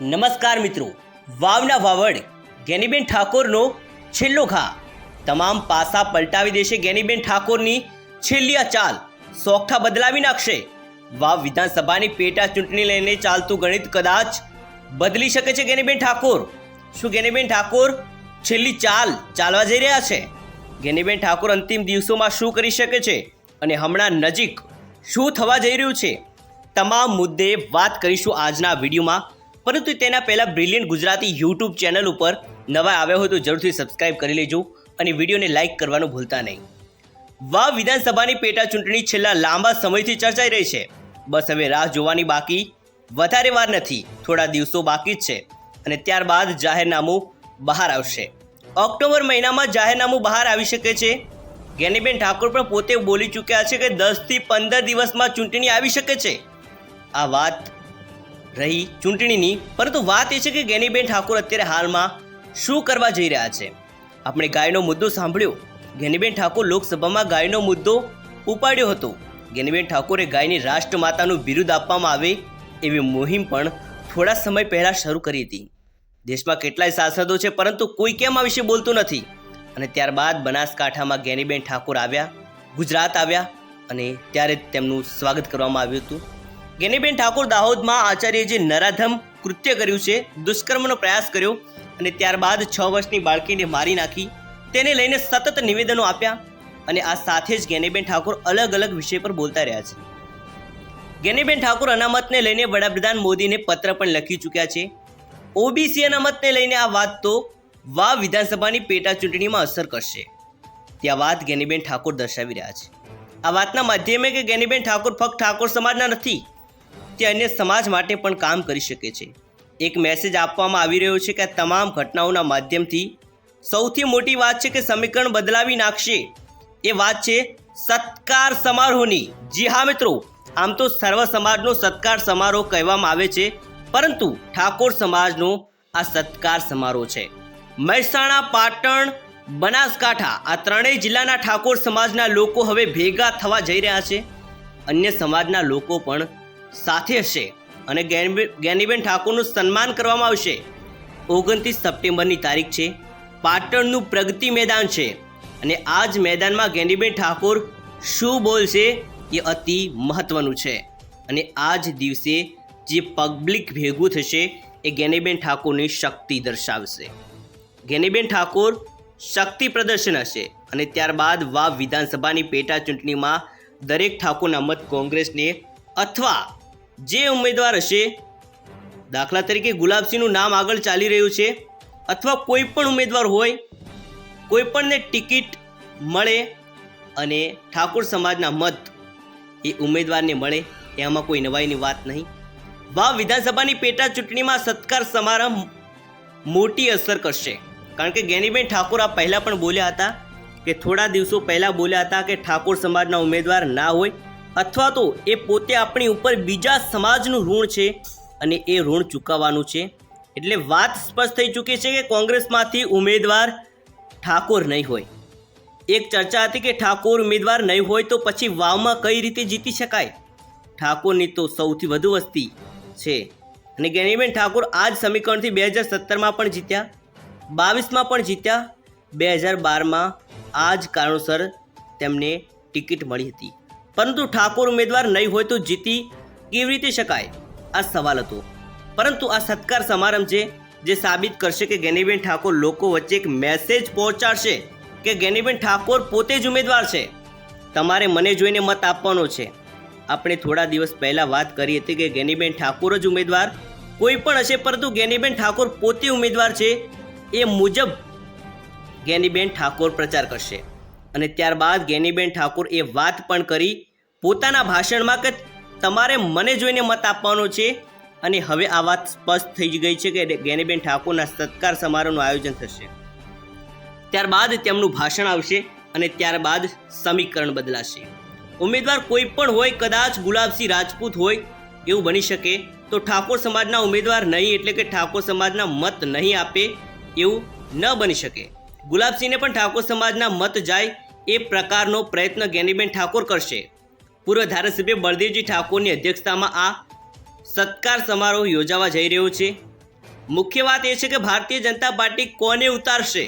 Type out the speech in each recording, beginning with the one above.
નમસ્કાર મિત્રો, વાવના વાવડ ગેનીબેન ઠાકોરનો છેલ્લો ઘા તમામ પાસા પલટાવી દેશે. ગેનીબેન ઠાકોરની છેલ્લી આ ચાલ સોગઠા બદલાવી નાખશે. વાવ વિધાનસભાની પેટા ચૂંટણી લઈને ચાલતું ગણિત કદાચ બદલી શકે છે. ગેનીબેન ઠાકોર, શું ગેનીબેન ઠાકોર છેલ્લી ચાલ ચાલવા જઈ રહ્યા છે? ગેનીબેન ઠાકોર અંતિમ દિવસોમાં શું કરી શકે છે અને હમણાં નજીક શું થવા જઈ રહ્યું છે, તમામ મુદ્દે વાત કરીશું આજના વિડીયોમાં. પરંતુ તેના પહેલાં બ્રિલિયન્ટ ગુજરાતી યુટ્યુબ ચેનલ ઉપર નવા આવ્યા હોય તો જરૂરથી સબસ્ક્રાઇબ કરી લેજો અને વિડીયોને લાઇક કરવાનું ભૂલતા નહીં. વાવ વિધાનસભાની પેટા ચૂંટણી છેલ્લા લાંબા સમયથી ચર્ચાઈ રહી છે. બસ હવે રાહ જોવાની બાકી, વધારે વાર નથી, થોડા દિવસો બાકી જ છે અને ત્યારબાદ જાહેરનામું બહાર આવશે. ઓક્ટોબર મહિનામાં જાહેરનામું બહાર આવી શકે છે. ગેનીબેન ઠાકોર પણ પોતે બોલી ચૂક્યા છે કે 10 થી 15 દિવસમાં ચૂંટણી આવી શકે છે. આ વાત રહી ચૂંટણીની, પરંતુ વાત એ છે કે ગેનીબેન ઠાકોર અત્યારે હાલમાં શું કરવા જઈ રહ્યા છે. આપણે ગાયનો મુદ્દો સાંભળ્યો. ગેનીબેન ઠાકોર લોકસભામાં ગાયનો મુદ્દો ઉપાડ્યો હતો. ગેનીબેન ઠાકોરે ગાયની રાષ્ટ્રમાતાનું બિરુદ આપવામાં આવે એવી મુહિમ પણ થોડા સમય પહેલાં શરૂ કરી હતી. દેશમાં કેટલાય સાંસદો છે, પરંતુ કોઈ કેમ આ વિશે બોલતું નથી. અને ત્યારબાદ બનાસકાંઠામાં ગેનીબેન ઠાકોર આવ્યા, ગુજરાત આવ્યા અને ત્યારે તેમનું સ્વાગત કરવામાં આવ્યું હતું. ગેનીબેન ઠાકોર દાહોદમાં આચાર્યજી નરાધમ કૃત્ય કર્યું છે, દુષ્કર્મનો પ્રયાસ કર્યો અને ત્યારબાદ 6 વર્ષની બાળકીને મારી નાખી. તેને લઈને સતત નિવેદનો આપ્યા અને આ સાથે જ ગેનીબેન ઠાકોર અલગ અલગ વિષય પર બોલતા રહ્યા છે. ગેનીબેન ઠાકોર અનામતને લઈને વડાપ્રધાન મોદીને પત્ર પણ લખી ચૂક્યા છે. ઓબીસી અનામતને લઈને આ વાત તો વાવ વિધાનસભાની પેટા ચૂંટણીમાં અસર કરશે, ત્યાં વાત ગેનીબેન ઠાકોર દર્શાવી રહ્યા છે. આ વાતના માધ્યમે કે ગેનીબેન ઠાકોર ફક્ત ઠાકોર સમાજના નથી, તે અન્ય સમાજ માટે પણ કામ કરી શકે છે. એક મેસેજ આપવામાં આવી રહ્યો છે કે આ તમામ ઘટનાઓના માધ્યમથી સૌથી મોટી વાત છે કે સમીકરણ બદલાવી નાખશે. એ વાત છે સત્કાર સમારોહની. જી હા મિત્રો, આમ તો સર્વ સમાજનો સત્કાર સમારોહ કહેવામાં આવે છે, પરંતુ ઠાકોર સમાજનો આ સત્કાર સમારોહ છે. મહેસાણા, પાટણ, બનાસકાંઠા આ ત્રણેય જિલ્લાના ઠાકોર સમાજના લોકો હવે ભેગા થવા જઈ રહ્યા છે. અન્ય સમાજના લોકો પણ સાથે હશે અને ગેનીબેન ઠાકોરનું સન્માન કરવામાં આવશે. 29 સપ્ટેમ્બરની તારીખ છે. પાટણનું પ્રગતિ મેદાન છે અને આ જ મેદાનમાં ગેનીબેન ઠાકોર શું બોલશે એ અતિ મહત્વનું છે. અને આ જ દિવસે જે પબ્લિક ભેગું થશે એ ગેનીબેન ઠાકોરની શક્તિ દર્શાવશે. ગેનીબેન ઠાકોર શક્તિ પ્રદર્શન હશે અને ત્યારબાદ વાવ વિધાનસભાની પેટા ચૂંટણીમાં દરેક ઠાકોરના મત કોંગ્રેસને અથવા જે ઉમેદવાર હશે, દાખલા તરીકે ગુલાબસિંહનું નામ આગળ ચાલી રહ્યું છે, અથવા કોઈ પણ ઉમેદવાર હોય, કોઈ પણને ટિકિટ મળે અને ઠાકોર સમાજના મત એ ઉમેદવારને મળે, એમાં કોઈ નવાઈની વાત નહીં. વાવ વિધાનસભાની પેટા ચૂંટણીમાં સત્કાર સમારંભ મોટી અસર કરશે, કારણ કે ગેનીબેન ઠાકોર આ પહેલાં પણ બોલ્યા હતા કે થોડા દિવસો પહેલાં બોલ્યા હતા કે ઠાકોર સમાજના ઉમેદવાર ના હોય, અથવા તો એ પોતે આપણી ઉપર બીજા સમાજનું ઋણ છે અને એ ઋણ ચૂકવવાનું છે. એટલે વાત સ્પષ્ટ થઈ ચૂકી છે કે કોંગ્રેસમાંથી ઉમેદવાર ઠાકોર નહીં હોય. એક ચર્ચા હતી કે ઠાકોર ઉમેદવાર નહીં હોય તો પછી વાવમાં કઈ રીતે જીતી શકાય. ઠાકોરની તો સૌથી વધુ વસ્તી છે અને ગેનીબેન ઠાકોર આ જ સમીકરણથી 2017માં પણ જીત્યા, 22માં પણ જીત્યા, 2012માં આ જ કારણોસર તેમને ટિકિટ મળી હતી. પરંતુ ઠાકોર ઉમેદવાર નહીં હોય તો જીતી કેવી રીતે શકાય, આ સવાલ હતો. પરંતુ આ સત્કાર સમારંભ છે જે સાબિત કરશે કે ગેનીબેન ઠાકોર લોકો વચ્ચે એક મેસેજ પહોંચાડશે કે ગેનીબેન ઠાકોર પોતે જ ઉમેદવાર છે, તમારે મને જોઈને મત આપવાનો છે. આપણે થોડા દિવસ પહેલાં વાત કરી હતી કે ગેનીબેન ઠાકોર જ ઉમેદવાર કોઈ પણ હશે, પરંતુ ગેનીબેન ઠાકોર પોતે ઉમેદવાર છે એ મુજબ ગેનીબેન ઠાકોર પ્રચાર કરશે. અને ત્યારબાદ ગેનીબેન ઠાકોર એ વાત પણ કરી પોતાના ભાષણમાં કે તમારે મને જોઈને મત આપવાનો છે. અને હવે આ વાત સ્પષ્ટ થઈ ગઈ છે કે ગેનીબેન ઠાકોરના સત્કાર સમારોહનું આયોજન થશે. ત્યારબાદ તેમનું ભાષણ આવશે અને ત્યારબાદ સમીકરણ બદલાશે. ઉમેદવાર કોઈ પણ હોય, કદાચ ગુલાબસિંહ રાજપૂત હોય એવું બની શકે, તો ઠાકોર સમાજના ઉમેદવાર નહીં એટલે કે ઠાકોર સમાજના મત નહીં આપે એવું ન બની શકે. ગુલાબસિંહને પણ ઠાકોર સમાજના મત જાય એ પ્રકારનો પ્રયત્ન ગેનીબેન ઠાકોર કરશે. પૂર્વ ધારાસભ્ય બળદેવજી ઠાકોરની અધ્યક્ષતામાં આ સત્કાર સમારોહ યોજાવા જઈ રહ્યો છે. મુખ્ય વાત એ છે કે ભારતીય જનતા પાર્ટી કોને ઉતારશે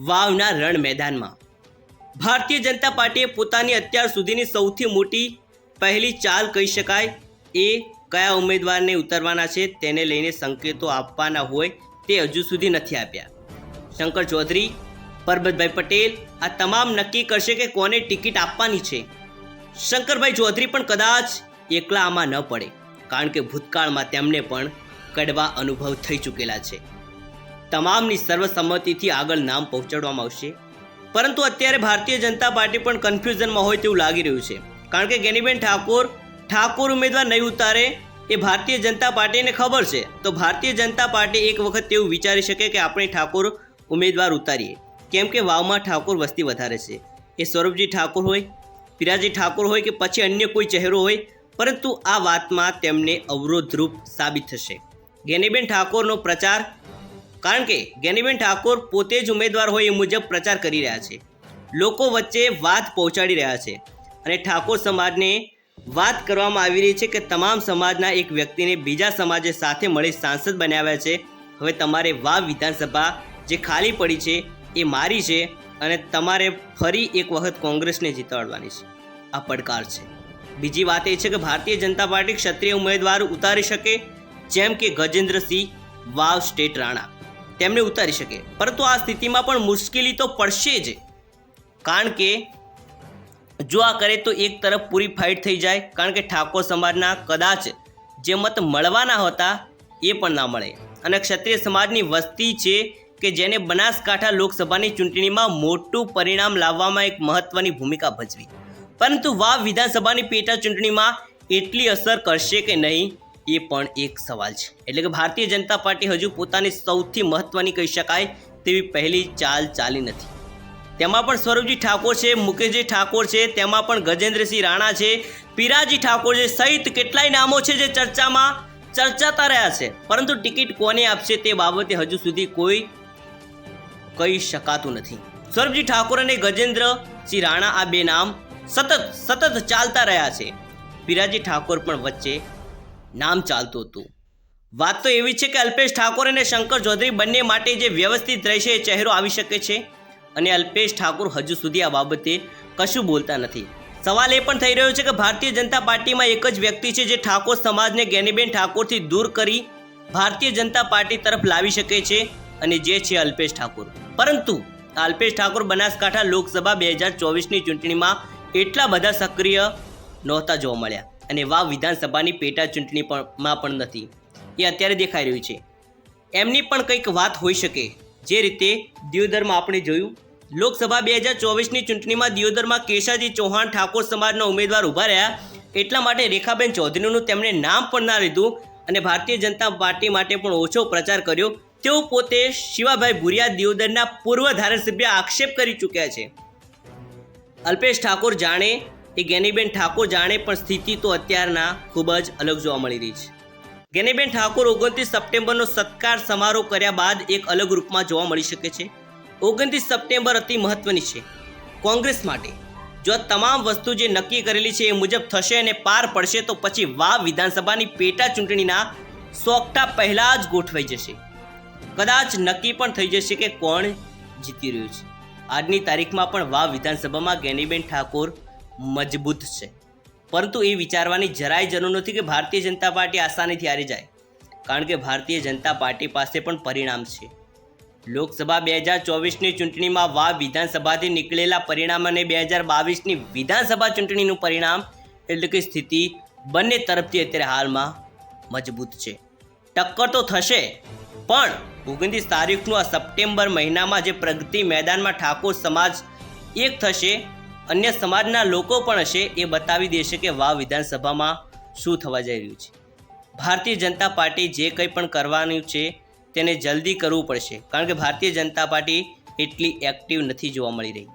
વાવના રણ મેદાનમાં? ભારતીય જનતા પાર્ટીએ પોતાની અત્યાર સુધીની સૌથી મોટી પહેલી ચાલ કહી શકાય એ કયા ઉમેદવારને ઉતારવાના છે તેને લઈને સંકેતો આપવાના હોય તે હજુ સુધી નથી આપ્યા. શંકર ચૌધરી, પરબતભાઈ પટેલ આ તમામ નક્કી કરશે કે કોને ટિકિટ આપવાની છે. શંકરભાઈ ચૌધરી પણ કદાચ એકલા આમાં ન પડે, કારણ કે ભૂતકાળમાં તેમને પણ કડવા અનુભવ થઈ ચૂકેલા છે. તમામની સર્વસંમતિથી આગળ નામ પહોંચાડવામાં આવશે, પરંતુ અત્યારે ભારતીય જનતા પાર્ટી પણ કન્ફ્યુઝનમાં હોય તેવું લાગી રહ્યું છે, કારણ કે ગેનીબેન ઠાકોર ઉમેદવાર નહીં ઉતારે એ ભારતીય જનતા પાર્ટીને ખબર છે. તો ભારતીય જનતા પાર્ટી એક વખત તેવું વિચારી શકે કે આપણે ઠાકોર ઉમેદવાર ઉતારીએ, કેમ કે વાવમાં ઠાકોર વસ્તી વધારે છે. એ સ્વરૂપજી ઠાકોર હોય, પિરાજી ઠાકોર હોય કે પછી અન્ય કોઈ ચહેરો હોય, પરંતુ આ વાતમાં તેમને અવરોધરૂપ સાબિત થશે ગેનીબેન ઠાકોરનો પ્રચાર, કારણ કે ગેનીબેન ઠાકોર પોતે જ ઉમેદવાર હોય એ મુજબ પ્રચાર કરી રહ્યા છે, લોકો વચ્ચે વાત પહોંચાડી રહ્યા છે. અને ઠાકોર સમાજને વાત કરવામાં આવી રહી છે કે તમામ સમાજના એક વ્યક્તિને બીજા સમાજે સાથે મળી સાંસદ બનાવ્યા છે. હવે તમારે વાવ વિધાનસભા જે ખાલી પડી છે એ મારી છે અને તમારે ફરી એક વખત કોંગ્રેસને જીતાડવાની છે. આ પડકાર છે. બીજી વાત એ છે કે ભારતીય જનતા પાર્ટી ક્ષત્રિય ઉમેદવાર ઉતારી શકે, જેમ કે ગજેન્દ્રસિંહ વાવ સ્ટેટ રાણા, તેમને ઉતારી શકે, પરંતુ આ સ્થિતિમાં પણ મુશ્કેલી તો પડશે જ, કારણ કે જો આ કરે તો એક તરફ પૂરી ફાઇટ થઈ જાય, કારણ કે ઠાકોર સમાજના કદાચ જે મત મળવાના હતા એ પણ ના મળે, અને ક્ષત્રિય સમાજની વસ્તી છે કે જેને બનાસકાંઠા લોકસભાની ચૂંટણીમાં મોટું પરિણામ લાવવામાં એક મહત્વની ભૂમિકા ભજવી, પરંતુ વાવ વિધાનસભાની પેટા ચૂંટણીમાં એટલી અસર કરશે કે નહીં એ પણ એક સવાલ છે. એટલે કે ભારતીય જનતા પાર્ટી હજુ પોતાની સૌથી મહત્વની કહી શકાય તેવી પહેલી ચાલ ચાલી નથી. તેમાં પણ સ્વરૂપજી ઠાકોર છે, મુકેશજી ઠાકોર છે, તેમાં પણ ગજેન્દ્રસિંહ રાણા છે, પિરાજી ઠાકોર છે, સહિત કેટલાય નામો છે જે ચર્ચાતા રહ્યા છે, પરંતુ ટિકિટ કોને આપશે તે બાબતે હજુ સુધી કોઈ કહી શકાતું નથી. સ્વરૂપજી ઠાકોર અને ગજેન્દ્રસિંહ રાણા આ બે નામ સતત ચાલતા રહ્યા છે. પિરાજી ઠાકોર પણ વચ્ચે નામ ચાલતું હતું. વાત તો એવી છે કે અલ્પેશ ઠાકોર અને શંકર ચૌધરી બંને માટે જે વ્યવસ્થિત રહેશે એ ચહેરો આવી શકે છે, અને અલ્પેશ ઠાકોર હજુ સુધી આ બાબતે કશું બોલતા નથી. સવાલ એ પણ થઈ રહ્યો છે કે ભારતીય જનતા પાર્ટીમાં એક જ વ્યક્તિ છે જે ઠાકોર સમાજને ગેનીબેન ઠાકોરથી દૂર કરી ભારતીય જનતા પાર્ટી તરફ લાવી શકે છે, અને જે છે અલ્પેશ ઠાકોર. પરંતુ અલ્પેશ ઠાકોર બનાસકાંઠા લોકસભા 2024ની ચૂંટણીમાં એટલા બધા સક્રિય નહોતા જોવા મળ્યા, અને વાવ વિધાનસભાની પેટા ચૂંટણીમાં પણ નથી. એ અત્યારે દેખાઈ રહ્યું છે. એમની પણ કંઈક વાત હોઈ શકે, જે રીતે દિયોદરમાં આપણે જોયું. લોકસભા 2024ની ચૂંટણીમાં દિયોદરમાં કેશાજી ચૌહાણ ઠાકોર સમાજના ઉમેદવાર ઊભા રહ્યા, એટલા માટે રેખાબેન ચૌધરીનું તેમણે નામ પણ ના લીધું અને ભારતીય જનતા પાર્ટી માટે પણ ઓછો પ્રચાર કર્યો. તેઓ પોતે શિવાભાઈ ભુરિયા દિયોદરના પૂર્વ ધારાસભ્ય આક્ષેપ કરી ચૂક્યા છે. અલ્પેશ ઠાકોર જાણે એ ગેનીબેન ઠાકોર જાણે, પણ સ્થિતિ તો અત્યારના ખૂબ જ અલગ જોવા મળી રહી છે. ગેનીબેન ઠાકોર 29 સપ્ટેમ્બરનો સત્કાર સમારોહ કર્યા બાદ એક અલગ રૂપમાં જોવા મળી શકે છે. 29 સપ્ટેમ્બર અતિ મહત્વની છે કોંગ્રેસ માટે. જો તમામ વસ્તુ જે નક્કી કરેલી છે એ મુજબ થશે અને પાર પડશે તો પછી વાવ વિધાનસભાની પેટા ચૂંટણીના સોગઠા પહેલાં જ ગોઠવાઈ જશે. કદાચ નક્કી પણ થઈ જશે કે કોણ જીતી રહ્યું છે. આજની તારીખમાં પણ વાવ વિધાનસભામાં ગેનીબેન ઠાકોર મજબૂત છે, પરંતુ એ વિચારવાની જરાય જરૂર નથી કે ભારતીય જનતા પાર્ટી આસાનીથી હારી જાય, કારણ કે ભારતીય જનતા પાર્ટી પાસે પણ પરિણામ છે. લોકસભા 2024ની ચૂંટણીમાં વાવ વિધાનસભાથી નીકળેલા પરિણામ અને 2022ની વિધાનસભા ચૂંટણીનું પરિણામ એટલે કે સ્થિતિ બંને તરફથી અત્યારે હાલમાં મજબૂત છે. ટક્કર તો થશે, પણ 29 તારીખનું આ સપ્ટેમ્બર મહિનામાં જે પ્રગતિ મેદાનમાં ઠાકોર સમાજ એક થશે, અન્ય સમાજના લોકો પણ હશે, એ બતાવી દેશે કે વાવ વિધાનસભામાં શું થવા જઈ રહ્યું છે. ભારતીય જનતા પાર્ટી જે કંઈ પણ કરવાનું છે તેને જલ્દી કરવું પડશે, કારણ કે ભારતીય જનતા પાર્ટી એટલી એક્ટિવ નથી જોવા મળી રહી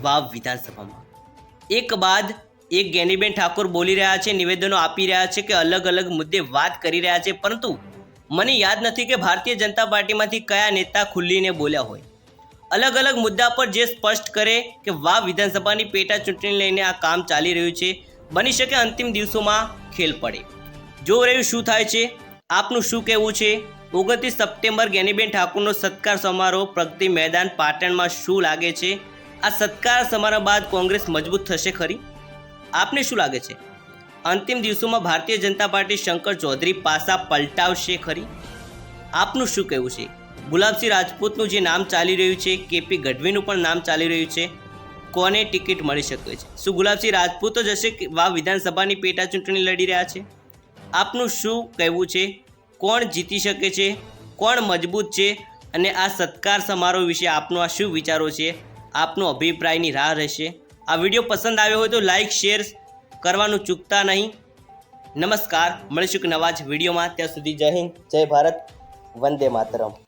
વાવ વિધાનસભામાં. એક બાદ એક ગેનીબેન ઠાકોર બોલી રહ્યા છે, નિવેદનો આપી રહ્યા છે કે અલગ અલગ મુદ્દે વાત કરી રહ્યા છે, પરંતુ મને યાદ નથી કે ભારતીય જનતા પાર્ટીમાંથી કયા નેતા ખુલ્લીને બોલ્યા હોય. અલગ અલગ મુદ્દા પર જે સ્પષ્ટ કરે કે વાવ વિધાનસભાની પેટા ચૂંટણી લઈને આ કામ ચાલી રહ્યું છે. બની શકે અંતિમ દિવસોમાં ખેલ પડે. જો રહ્યું શું થાય છે. આપનું શું કહેવું છે 29 સપ્ટેમ્બર ગેનીબેન ઠાકોરનો સત્કાર સમારોહ પ્રગતિ મેદાન પાટણમાં શું લાગે છે? આ સત્કાર સમારોહ બાદ કોંગ્રેસ મજબૂત થશે ખરી? આપને શું લાગે છે? અંતિમ દિવસોમાં ભારતીય જનતા પાર્ટી શંકર ચૌધરી પાસા પલટાવશે ખરી? આપનું શું કહેવું છે? ગુલાબસિંહ રાજપૂતનું જે નામ ચાલી રહ્યું છે, કેપી ગઢવીનું પણ નામ ચાલી રહ્યું છે, કોને ટિકિટ મળી શકે છે? શું ગુલાબસિંહ રાજપૂત જ હશે કે વા વિધાનસભાની પેટા ચૂંટણી લડી રહ્યા છે? આપનું શું કહેવું છે? કોણ જીતી શકે છે? કોણ મજબૂત છે? અને આ સત્કાર સમારોહ વિશે આપનો આ શું વિચારો છે? આપનો અભિપ્રાયની રાહ રહેશે. આ વિડીયો પસંદ આવ્યો હોય તો લાઇક શેર કરવાનું ચૂકતા નહીં. નમસ્કાર, મળીશું એક નવા જ વિડીયોમાં. ત્યાં સુધી જય હિન્દ, જય ભારત, વંદે માતરમ.